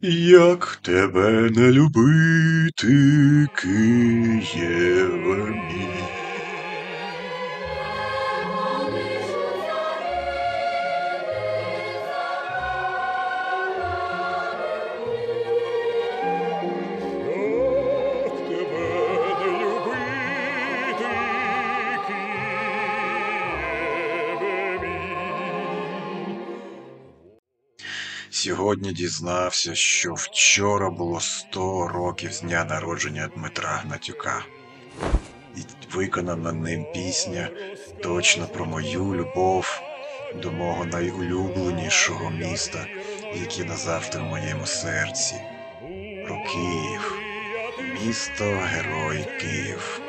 Як тебе не любити, Києве мій? Як тебе не любити, Києве мій? Сьогодні дізнався, що вчора було 100 років з дня народження Дмитра Гнатюка. І виконана ним пісня точно про мою любов до мого найулюбленішого міста, яке назавжди в моєму серці. Про Київ. Місто Герой Київ.